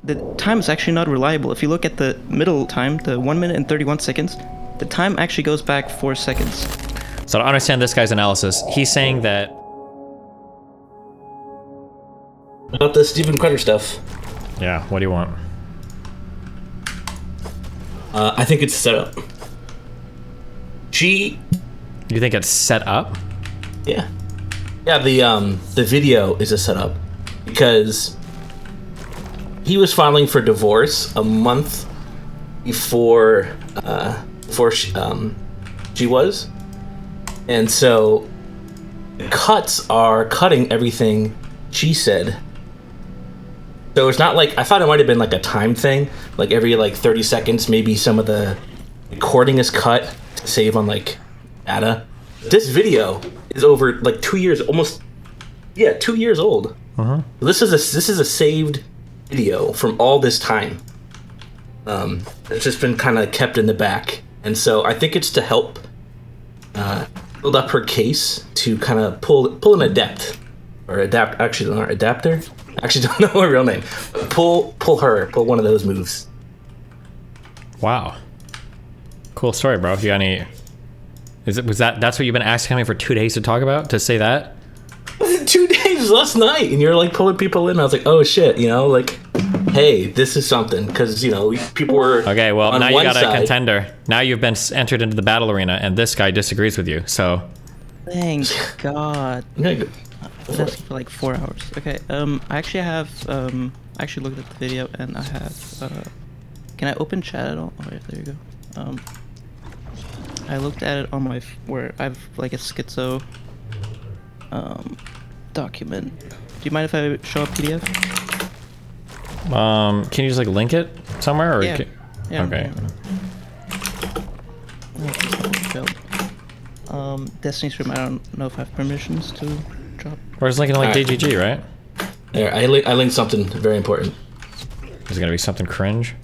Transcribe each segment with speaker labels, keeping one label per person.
Speaker 1: the time is actually not reliable. If you look at the middle time, the 1 minute and 31 seconds, the time actually goes back 4 seconds.
Speaker 2: So to understand this guy's analysis, he's saying that...
Speaker 3: About the Steven Crowder stuff.
Speaker 2: Yeah, what do you want?
Speaker 3: I think it's set up.
Speaker 2: You think it's set up?
Speaker 3: Yeah. Yeah, the video is a setup because he was filing for divorce a month before she was, and so the cuts are cutting everything she said. So it's not like, I thought it might have been like a time thing, like every like 30 seconds maybe some of the recording is cut to save on like data. This video is over like 2 years, almost 2 years old. This is a saved video from all this time. It's just been kind of kept in the back, and so I think it's to help build up her case to kind of pull an adept or adapt. Actually, not adapter. Actually, don't know her real name. Pull one of those moves.
Speaker 2: Wow. Cool story, bro. If you got any... That's what you've been asking me for 2 days to talk about? To say that?
Speaker 3: 2 days last night, and you're like pulling people in. I was like, oh shit, like, hey, this is something, because people were
Speaker 2: okay. Well,
Speaker 3: on
Speaker 2: now you
Speaker 3: one
Speaker 2: got
Speaker 3: side.
Speaker 2: a contender. Now you've been entered into the battle arena, and this guy disagrees with you. So,
Speaker 1: Thank God.
Speaker 3: Okay,
Speaker 1: That's for like 4 hours. Okay. I actually have I actually looked at the video, and I have can I open chat at all? Oh yeah, there you go. I looked at it on my where I have like a schizo document. Do you mind if I show a PDF?
Speaker 2: can you just like link it somewhere? Or
Speaker 1: Yeah. Yeah.
Speaker 2: Okay.
Speaker 1: Destiny's Room. I don't know if I have permissions to drop.
Speaker 2: Where's linking to like
Speaker 3: Alright.
Speaker 2: DGG, right?
Speaker 3: There, I linked something very important.
Speaker 2: Is it gonna be something cringe?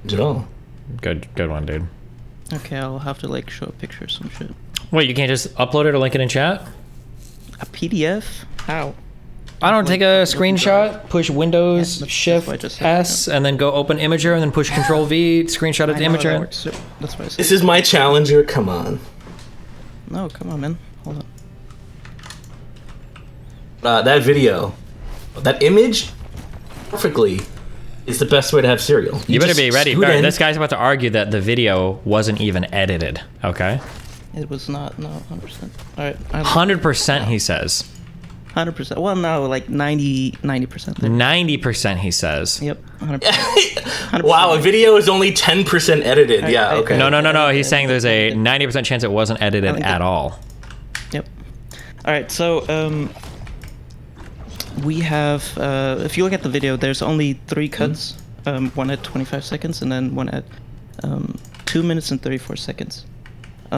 Speaker 3: Is it all?
Speaker 2: Good one, dude.
Speaker 1: Okay, I'll have to like show a picture or some shit.
Speaker 2: Wait, you can't just upload it or link it in chat?
Speaker 1: A PDF? How?
Speaker 2: I don't take a screenshot, push Windows
Speaker 1: Yeah, that's
Speaker 2: Shift
Speaker 1: what I just said,
Speaker 2: S, and then go open Imager, and then push Control V, screenshot it
Speaker 1: I
Speaker 2: to
Speaker 1: know how that
Speaker 2: Imager.
Speaker 1: works. That's what I said.
Speaker 3: This is my challenger. Come on.
Speaker 1: No, come on, man. Hold on.
Speaker 3: That video, that image, perfectly, is the best way to have cereal.
Speaker 2: You better
Speaker 3: just
Speaker 2: be ready.
Speaker 3: scoot in.
Speaker 2: This guy's about to argue that the video wasn't even edited. Okay,
Speaker 1: It was not. No, 100%. All right.
Speaker 2: 100% he says.
Speaker 1: 100%. Well, no, like 90%. There.
Speaker 2: 90% he says.
Speaker 1: Yep. 100%.
Speaker 3: Wow, a video is only 10% edited.
Speaker 1: I-
Speaker 3: Yeah,
Speaker 1: I-
Speaker 3: okay.
Speaker 2: No. He's saying there's a 90% chance it wasn't edited
Speaker 1: think
Speaker 2: at
Speaker 1: that-
Speaker 2: all.
Speaker 1: Yep. All right. So we have if you look at the video, there's only 3 cuts. One at 25 seconds, and then one at 2 minutes and 34 seconds.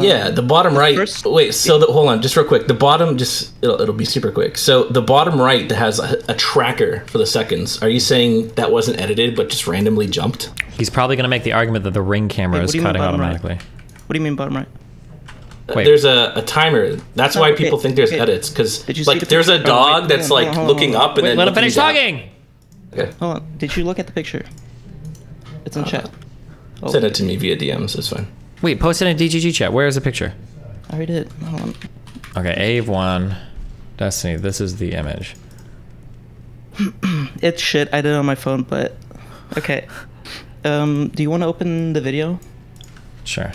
Speaker 3: Yeah, the bottom right.
Speaker 1: first-
Speaker 3: Wait, so hold on, just real quick. The bottom, it'll be super quick. So the bottom right that has a tracker for the seconds. Are you saying that wasn't edited but just randomly jumped?
Speaker 2: He's probably going to make the argument that the Ring camera
Speaker 1: Wait, what
Speaker 2: is
Speaker 1: do you mean
Speaker 2: cutting
Speaker 1: bottom right?
Speaker 2: automatically.
Speaker 1: What do you mean bottom right?
Speaker 2: Wait.
Speaker 3: There's a timer. That's
Speaker 1: No,
Speaker 3: why
Speaker 1: okay,
Speaker 3: people think there's
Speaker 1: okay.
Speaker 3: edits because
Speaker 1: Did you see
Speaker 3: like
Speaker 1: the
Speaker 3: there's a
Speaker 1: picture? Oh,
Speaker 3: dog
Speaker 1: wait,
Speaker 3: that's
Speaker 1: hold on,
Speaker 3: like
Speaker 1: hold on,
Speaker 3: looking
Speaker 1: hold on.
Speaker 3: up and
Speaker 2: Wait,
Speaker 3: then
Speaker 2: let him
Speaker 3: looking
Speaker 2: finish
Speaker 3: down.
Speaker 2: talking!
Speaker 3: Okay,
Speaker 1: Hold on. Did you look at the picture? It's in chat. Oh,
Speaker 3: send it to me via DMs. It's fine.
Speaker 2: Wait, post it in DGG chat. Where is the picture?
Speaker 1: I already did. Hold on.
Speaker 2: Okay, Ave1, Destiny, this is the image.
Speaker 1: It's shit. I did it on my phone, but okay. Do you want to open the video?
Speaker 2: Sure.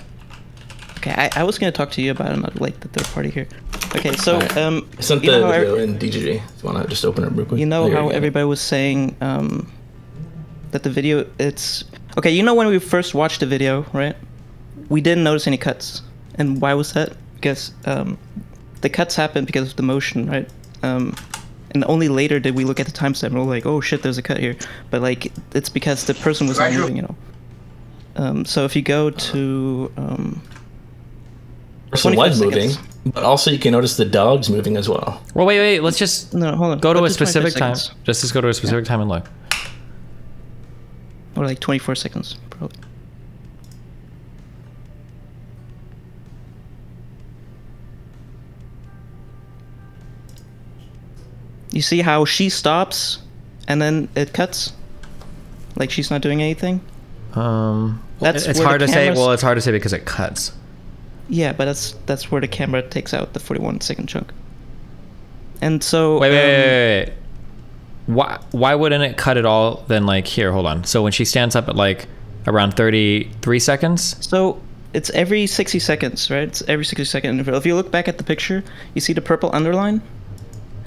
Speaker 1: Okay, I was gonna talk to you about it, not like the third party here. Okay, so
Speaker 3: Alright. I sent
Speaker 1: you
Speaker 3: the
Speaker 1: know how
Speaker 3: video in DGG. If you want to just open it real quick.
Speaker 1: you know
Speaker 3: There
Speaker 1: how
Speaker 3: you go.
Speaker 1: everybody was saying that the video it's okay. You know when we first watched the video, right? We didn't notice any cuts, and why was that? Because the cuts happened because of the motion, right? And only later did we look at the timestamp and we're like, oh shit, there's a cut here. But like, it's because the person was not moving, So if you go to
Speaker 3: person
Speaker 1: 25
Speaker 3: was moving,
Speaker 1: seconds.
Speaker 3: but also you can notice the dog's moving as well.
Speaker 2: Well, wait, let's just
Speaker 1: no, hold on,
Speaker 2: go to
Speaker 1: go
Speaker 2: a specific
Speaker 1: 25
Speaker 2: time.
Speaker 1: seconds.
Speaker 2: Just go to a specific time and look.
Speaker 1: Or like 24 seconds, probably. You see how she stops and then it cuts. Like she's not doing anything. That's
Speaker 2: it's
Speaker 1: where
Speaker 2: hard
Speaker 1: the
Speaker 2: to say.
Speaker 1: cameras-
Speaker 2: Well, it's hard to say because it cuts.
Speaker 1: Yeah, but that's where the camera takes out the 41-second chunk. And so
Speaker 2: Wait. Why wouldn't it cut it all then? Like here, hold on. So when she stands up at like around 33 seconds.
Speaker 1: So it's every 60 seconds, right? It's every 60-second interval. If you look back at the picture, you see the purple underline.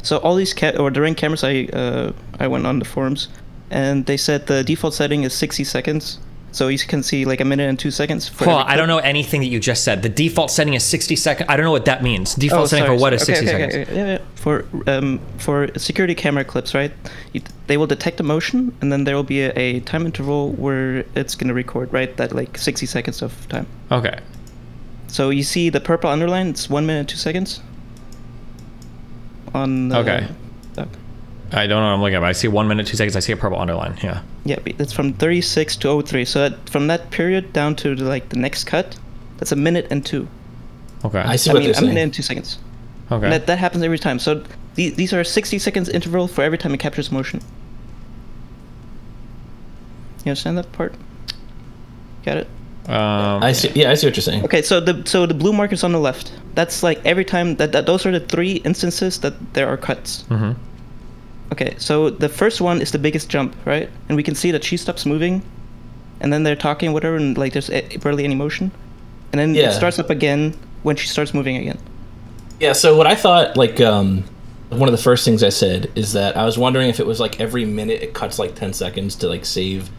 Speaker 1: So all these the Ring cameras, I went on the forums, and they said the default setting is 60 seconds. So you can see like a minute and 2 seconds.
Speaker 2: Hold on, I don't know anything that you just said. The default setting is 60 seconds. I don't know what that means. Default setting for what is 60 seconds?
Speaker 1: Yeah. For security camera clips, right? They will detect a motion, and then there will be a time interval where it's going to record, right? That like 60 seconds of time.
Speaker 2: Okay.
Speaker 1: So you see the purple underline, it's 1 minute 2 seconds. On the,
Speaker 2: Okay. I don't know what I'm looking at, but I see 1 minute 2 seconds. I see a purple underline. Yeah.
Speaker 1: Yeah, it's from 36 to 03. So from that period down to the next cut, that's a minute and 2.
Speaker 2: Okay.
Speaker 3: I see what they're
Speaker 1: a
Speaker 3: saying.
Speaker 1: minute and 2 seconds.
Speaker 2: Okay.
Speaker 1: And that happens every time. So these are 60 seconds interval for every time it captures motion. You understand that part? Got it?
Speaker 3: I see. Yeah, I see what you're saying.
Speaker 1: Okay, so the blue markers on the left. That's like every time that those are the 3 instances that there are cuts.
Speaker 2: Mm-hmm.
Speaker 1: Okay, so the first one is the biggest jump, right? And we can see that she stops moving, and then they're talking, whatever, and like there's barely any motion, and then it starts up again when she starts moving again.
Speaker 3: Yeah. So what I thought, like, one of the first things I said is that I was wondering if it was like every minute it cuts like 10 seconds to like save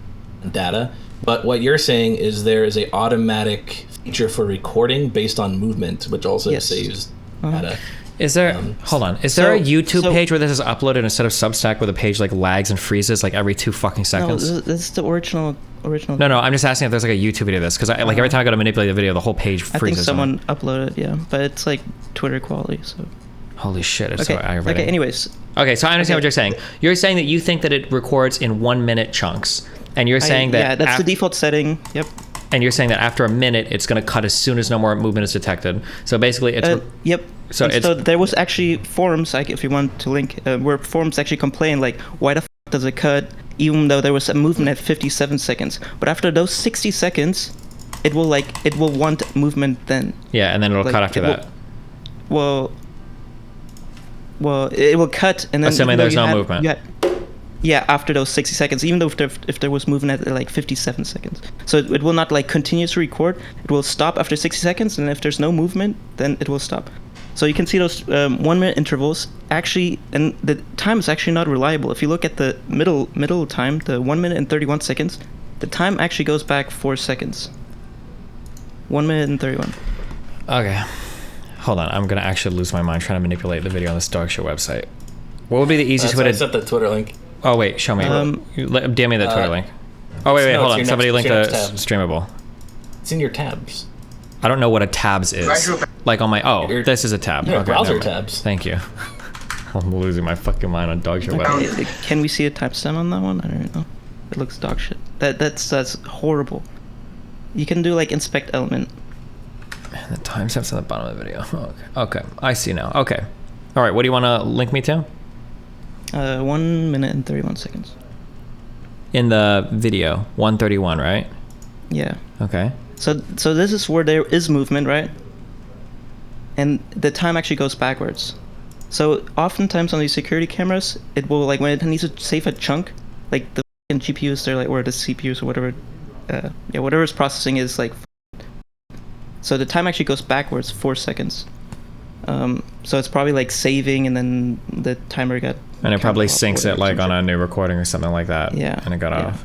Speaker 3: data. But what you're saying is there is a automatic feature for recording based on movement, which also saves data.
Speaker 2: Is there hold on? Is there a YouTube page where this is uploaded instead of Substack, where the page like lags and freezes like every 2 fucking seconds?
Speaker 1: No, this is the original.
Speaker 2: No, I'm just asking if there's like a YouTube video of this, because like every time I go to manipulate the video, the whole page freezes.
Speaker 1: I think someone uploaded, yeah, but it's like Twitter quality, so.
Speaker 2: Holy shit! It's
Speaker 1: okay.
Speaker 2: so aggravating.
Speaker 1: Okay. Anyways.
Speaker 2: Okay, so I understand what you're saying. You're saying that you think that it records in 1 minute chunks, and you're saying that
Speaker 1: yeah, that's the default setting. Yep.
Speaker 2: And you're saying that after a minute, it's going to cut as soon as no more movement is detected. So basically, it's
Speaker 1: yep. So there was actually forums, like if you want to link, where forums actually complain like, why the fuck does it cut, even though there was a movement at 57 seconds. But after those 60 seconds, it will want movement then.
Speaker 2: Yeah, and then it'll cut after that.
Speaker 1: Well, it will cut, and then
Speaker 2: assuming there's no movement.
Speaker 1: Yeah, after those 60 seconds, even though if there was movement at like 57 seconds. So it will not like continuously record. It will stop after 60 seconds, and if there's no movement, then it will stop. So you can see those 1 minute intervals actually, and the time is actually not reliable. If you look at the middle time, the 1 minute and 31 seconds, the time actually goes back 4 seconds. 1 minute and 31.
Speaker 2: Okay. Hold on, I'm gonna actually lose my mind trying to manipulate the video on this dog show website. What would be the easiest way to...
Speaker 3: I sent the Twitter link.
Speaker 2: Oh wait, show me. DM me the Twitter link. Oh wait, hold on. Somebody linked the streamable.
Speaker 3: It's in your tabs.
Speaker 2: I don't know what a tabs is. Like on my... Oh, this is a tab.
Speaker 3: Yeah,
Speaker 2: okay,
Speaker 3: browser tabs.
Speaker 2: Thank you. I'm losing my fucking mind on dog show website.
Speaker 1: Can we see a timestamp on that one? I don't know. It looks dog shit. That's horrible. You can do like inspect element.
Speaker 2: The timestamp's on the bottom of the video. Okay, I see now. Okay. All right, what do you want to link me to?
Speaker 1: 1 minute and 31 seconds.
Speaker 2: In the video, 131, right?
Speaker 1: Yeah.
Speaker 2: Okay.
Speaker 1: So this is where there is movement, right? And the time actually goes backwards. So oftentimes on these security cameras, it will like when it needs to save a chunk, like the GPUs, they're like, or the CPUs or whatever, whatever's processing is like. So the time actually goes backwards 4 seconds. So it's probably like saving, and then the timer got.
Speaker 2: And it probably syncs it like on a new recording or something like that.
Speaker 1: Yeah.
Speaker 2: And it got off.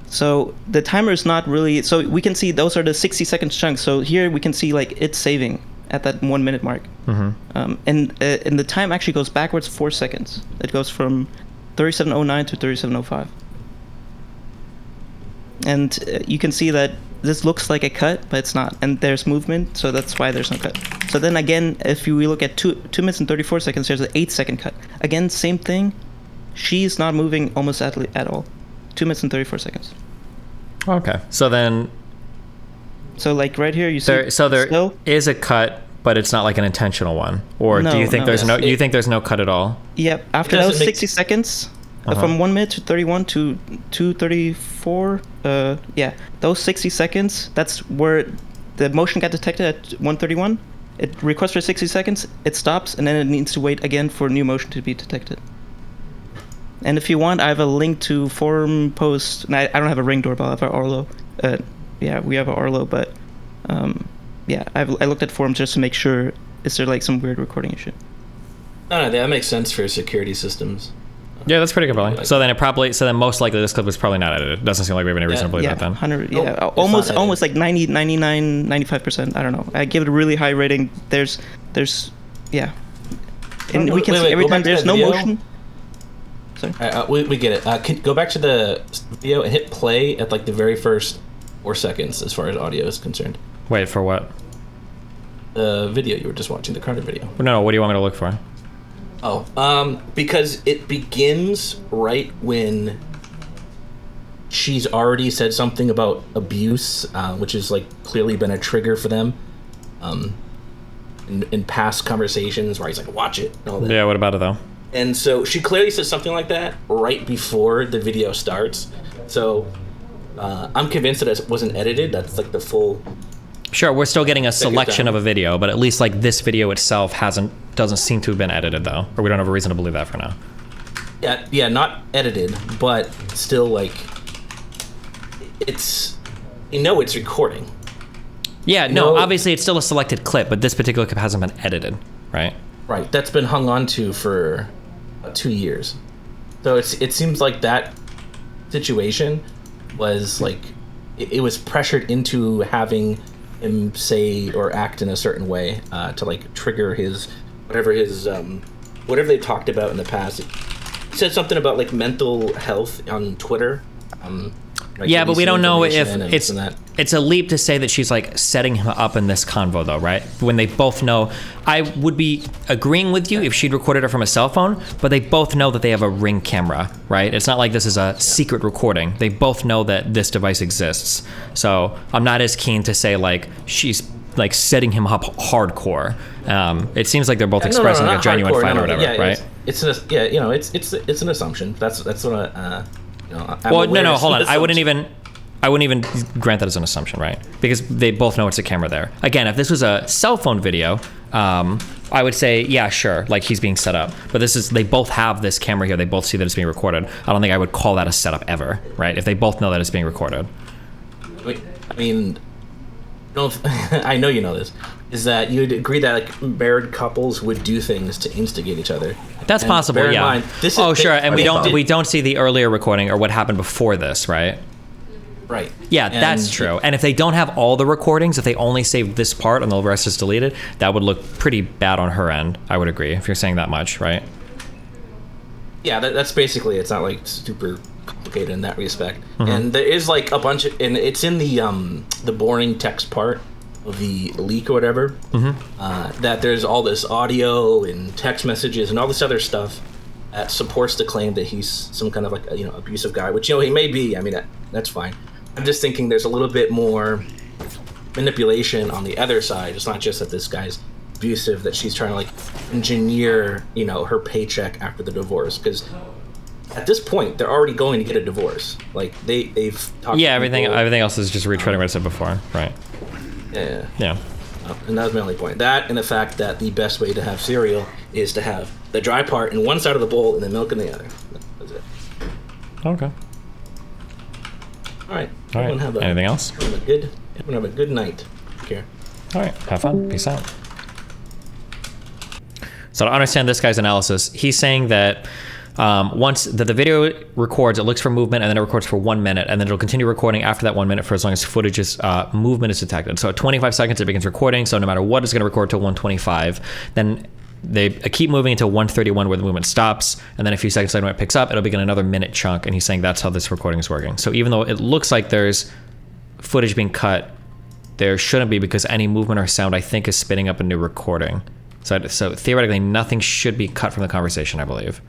Speaker 1: So the timer is not really. So we can see those are the 60-second chunks. So here we can see like it's saving at that 1 minute mark.
Speaker 2: Mm-hmm.
Speaker 1: And the time actually goes backwards 4 seconds. It goes from 37:09 to 37:05. And you can see that this looks like a cut, but it's not. And there's movement, so that's why there's no cut. So then again, if we look at 2 minutes and 34 seconds, there's an 8-second cut. Again, same thing. She's not moving almost at all. 2 minutes and 34 seconds.
Speaker 2: Okay. So then...
Speaker 1: So like right here, you see...
Speaker 2: There is a cut, but it's not like an intentional one. Or do you think there's no... You think there's no cut at all?
Speaker 1: Yep. After those 60 seconds... from 1 minute to 31 to 234. Yeah, those 60 seconds. That's where the motion got detected at 131. It requests for 60 seconds. It stops, and then it needs to wait again for new motion to be detected. And if you want, I have a link to forum post. And I don't have a Ring doorbell. I have an Arlo. Yeah, we have an Arlo, but yeah, I looked at forums just to make sure. Is there like some weird recording issue?
Speaker 3: No, that makes sense for security systems.
Speaker 2: Yeah, that's pretty good, probably. So then most likely this clip was probably not edited. It doesn't seem like we have any reason to believe
Speaker 1: yeah,
Speaker 2: that then.
Speaker 1: 100,
Speaker 3: Nope,
Speaker 1: yeah,
Speaker 3: it's
Speaker 1: almost like 90, 99, 95%. I don't know. I give it a really high rating. There's, yeah. And we can see every time there's no motion. Sorry.
Speaker 3: We get it. Go back to the video and hit play at like the very first 4 seconds as far as audio is concerned.
Speaker 2: Wait, for what?
Speaker 3: The video you were just watching, the Carter video.
Speaker 2: No, what do you want me to look for?
Speaker 3: Oh, because it begins right when she's already said something about abuse, which has like clearly been a trigger for them in past conversations where he's like, watch it and all that.
Speaker 2: Yeah, what about it though?
Speaker 3: And so she clearly says something like that right before the video starts. So I'm convinced that it wasn't edited. That's like the full...
Speaker 2: Sure, we're still getting a selection of a video, but at least like this video itself doesn't seem to have been edited though, or we don't have a reason to believe that for now.
Speaker 3: Yeah, not edited, but still like it's it's recording.
Speaker 2: Yeah, no, obviously it's still a selected clip, but this particular clip hasn't been edited, right?
Speaker 3: Right, that's been hung on to for 2 years. So it seems like that situation was like it was pressured into having him say or act in a certain way to like trigger whatever they talked about in the past. He said something about like mental health on Twitter. Like
Speaker 2: yeah, but we don't know if it's a leap to say that she's like setting him up in this convo though, right? When they both know, I would be agreeing with you if she'd recorded it from a cell phone, but they both know that they have a Ring camera, right? It's not like this is a secret recording. They both know that this device exists. So I'm not as keen to say like she's like setting him up hardcore. It seems like they're both expressing a genuine fight or whatever, right?
Speaker 3: It's an assumption. That's what
Speaker 2: well, no, hold on. I wouldn't even grant that as an assumption, right? Because they both know it's a camera there. Again, if this was a cell phone video, I would say, yeah, sure, like he's being set up. But they both have this camera here. They both see that it's being recorded. I don't think I would call that a setup ever, right? If they both know that it's being recorded.
Speaker 3: I mean, I know you know this. Is that you'd agree that like married couples would do things to instigate each other?
Speaker 2: That's possible, yeah.
Speaker 3: Mind,
Speaker 2: sure, and we don't see the earlier recording or what happened before this, right?
Speaker 3: Right.
Speaker 2: Yeah, that's true. And if they don't have all the recordings, if they only saved this part and the rest is deleted, that would look pretty bad on her end. I would agree if you're saying that much, right?
Speaker 3: Yeah, that's basically. It's not like super complicated in that respect. Mm-hmm. And there is like a bunch of, and it's in the boring text part of the leak or whatever, that there's all this audio and text messages and all this other stuff that supports the claim that he's some kind of like abusive guy, which he may be. I mean that's fine. I'm just thinking there's a little bit more manipulation on the other side. It's not just that this guy's abusive, that she's trying to like engineer her paycheck after the divorce, because at this point they're already going to get a divorce. Like they've talked
Speaker 2: everything else is just retreading what I said before, right? Yeah.
Speaker 3: And that was my only point. That and the fact that the best way to have cereal is to have the dry part in one side of the bowl and the milk in the other. That's it.
Speaker 2: Okay.
Speaker 3: All right.
Speaker 2: Anything else?
Speaker 3: Everyone have a good night. Take care.
Speaker 2: All right. Have fun. Peace out. So to understand this guy's analysis, he's saying that once the video records, it looks for movement, and then it records for 1 minute, and then it'll continue recording after that 1 minute for as long as movement is detected. So at 25 seconds, it begins recording. So no matter what, it's going to record to 125. Then they keep moving until 131 where the movement stops, and then a few seconds later when it picks up, it'll begin another minute chunk, and he's saying that's how this recording is working. So even though it looks like there's footage being cut, there shouldn't be, because any movement or sound, I think, is spinning up a new recording. So theoretically, nothing should be cut from the conversation, I believe.